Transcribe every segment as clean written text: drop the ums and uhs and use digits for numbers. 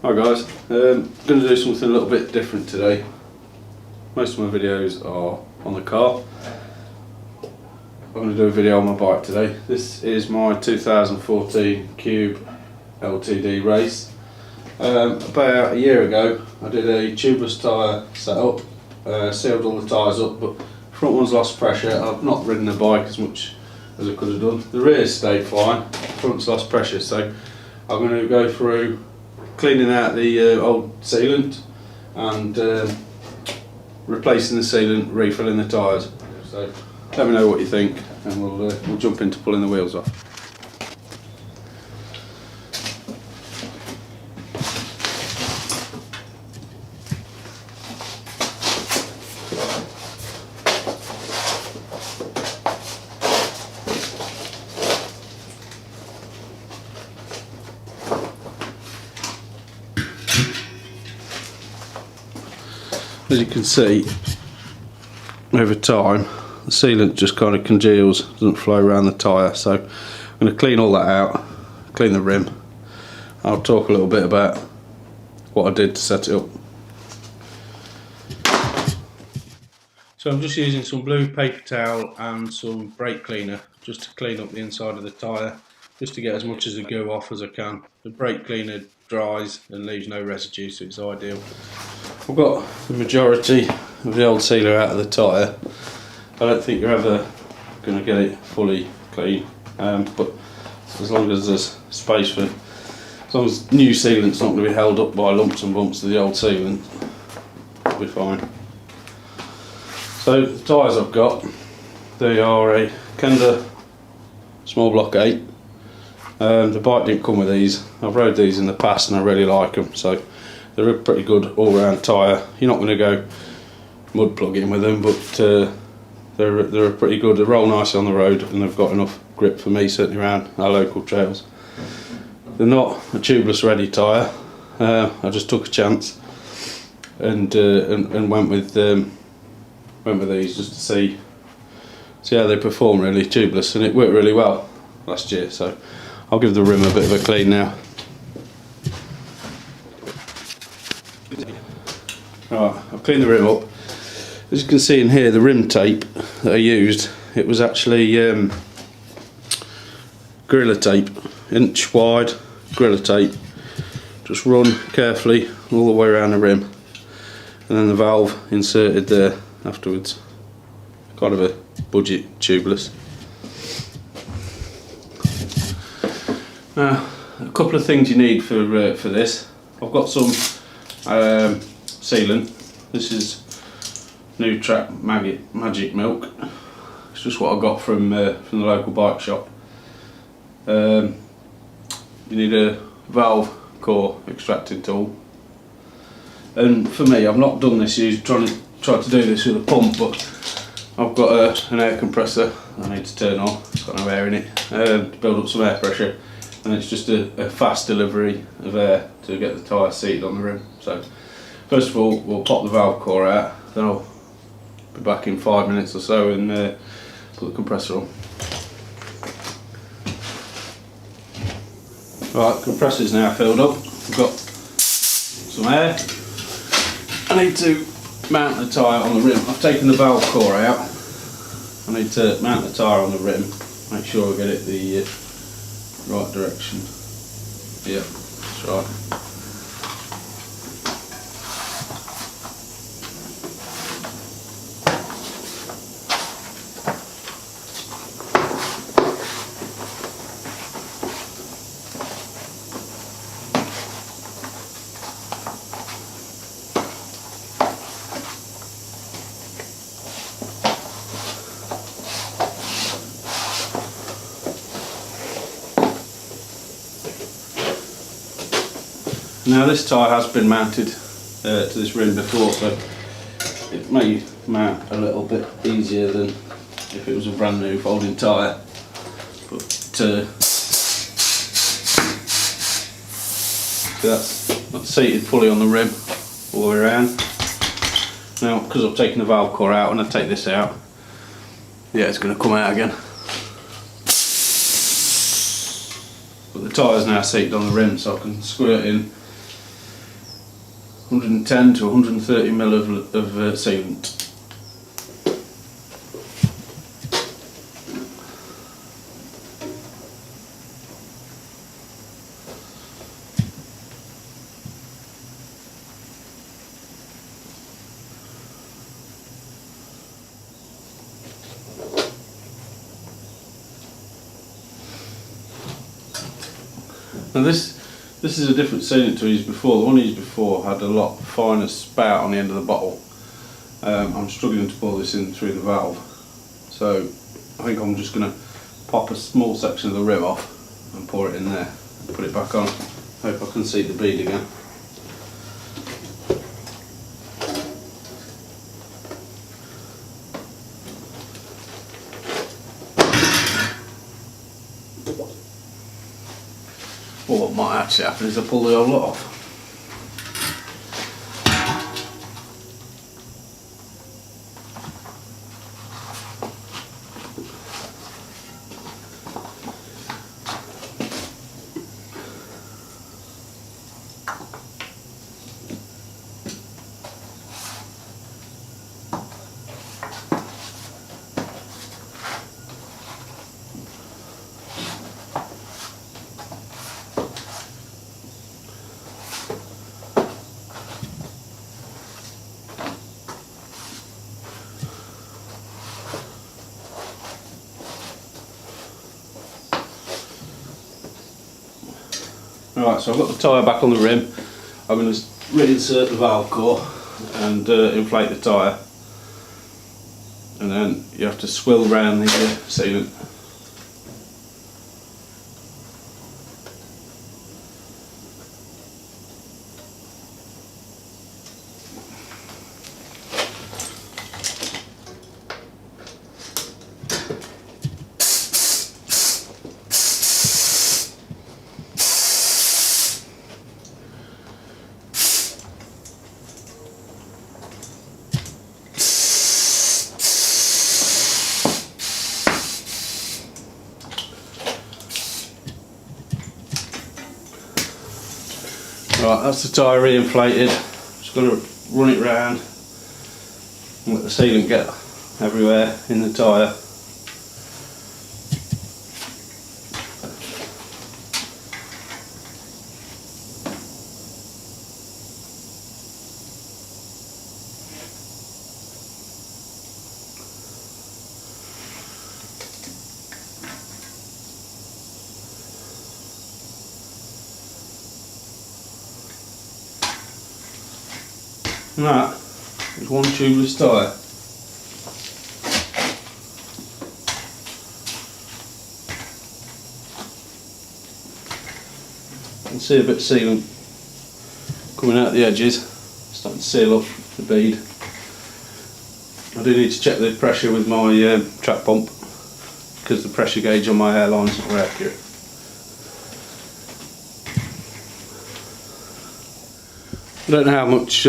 Hi guys, I'm going to do something a little bit different today. Most of my videos are on the car. I'm going to do a video on my bike today. This is my 2014 Cube LTD race. About a year ago I did a tubeless tyre setup, sealed all the tyres up, but front one's lost pressure. I've not ridden the bike as much as I could have done. The rear's stayed fine, front's lost pressure, so I'm going to go through cleaning out the old sealant and replacing the sealant, refilling the tyres. So let me know what you think and we'll jump into pulling the wheels off. As you can see, over time the sealant just kind of congeals, doesn't flow around the tyre, so I'm going to clean all that out, clean the rim. I'll talk a little bit about what I did to set it up. So I'm just using some blue paper towel and some brake cleaner just to clean up the inside of the tyre, just to get as much of the goo off as I can. The brake cleaner dries and leaves no residue, so it's ideal. I've got the majority of the old sealer out of the tyre. I don't think you're ever going to get it fully clean, but as long as there's space for, as long as new sealant's not going to be held up by lumps and bumps of the old sealant, it'll be fine. So the tyres I've got, they are a Kenda small block 8. The bike didn't come with these. I've rode these in the past and I really like them, so they're a pretty good all-round tyre. You're not going to go mud plugging with them, but they're a pretty good. They roll nicely on the road and they've got enough grip for me, certainly around our local trails. They're not a tubeless ready tyre. I just took a chance and went with these just to see how they perform really tubeless, and it worked really well last year. So I'll give the rim a bit of a clean now. Right, I've cleaned the rim up. As you can see in here, the rim tape that I used, it was actually Gorilla tape, inch wide Gorilla tape. Just run carefully all the way around the rim, and then the valve inserted there afterwards. Kind of a budget tubeless. Now, a couple of things you need for this. I've got some sealant. This is New Track Magic Milk. It's just what I got from the local bike shop. You need a valve core extracting tool. And for me, I've not done this. Try to do this with a pump, but I've got an air compressor I need to turn on. It's got no air in it to build up some air pressure, and it's just a fast delivery of air to get the tyre seated on the rim. So first of all, we'll pop the valve core out, then I'll be back in 5 minutes or so and put the compressor on. Right, the compressor's now filled up. I've got some air. I need to mount the tyre on the rim. I've taken the valve core out. I need to mount the tyre on the rim, make sure I get it the right direction. Yeah, that's right. Now this tyre has been mounted to this rim before, so it may mount a little bit easier than if it was a brand new folding tyre, but that's seated fully on the rim all the way around. Now because I've taken the valve core out, when I take this out, yeah, it's going to come out again. But the tyre's now seated on the rim, so I can screw it in 110 to 130 ml of sealant. Now this is a different sealant to used before. The one I used before had a lot finer spout on the end of the bottle. I'm struggling to pour this in through the valve, so I think I'm just going to pop a small section of the rim off and pour it in there, put it back on. Hope I can see the bead again. Well, what might actually happen is I pull the whole lot off. Alright, so I've got the tyre back on the rim. I'm going to reinsert the valve core and inflate the tyre, and then you have to swill round the sealant. Right, that's the tyre re-inflated. Just going to run it round and let the sealant get everywhere in the tyre. And that is one tubeless tyre. You can see a bit of sealant coming out the edges, starting to seal up the bead. I do need to check the pressure with my track pump, because the pressure gauge on my airline is not very accurate. I don't know how much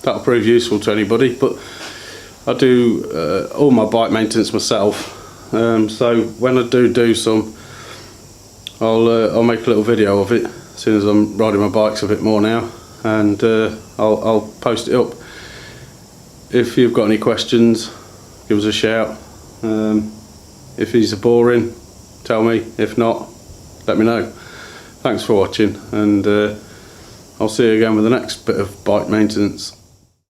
that'll prove useful to anybody, but I do all my bike maintenance myself, so when I do some, I'll make a little video of it as soon as I'm riding my bikes a bit more now, and I'll post it up. If you've got any questions, give us a shout. If these are boring, tell me. If not, let me know. Thanks for watching, and I'll see you again with the next bit of bike maintenance.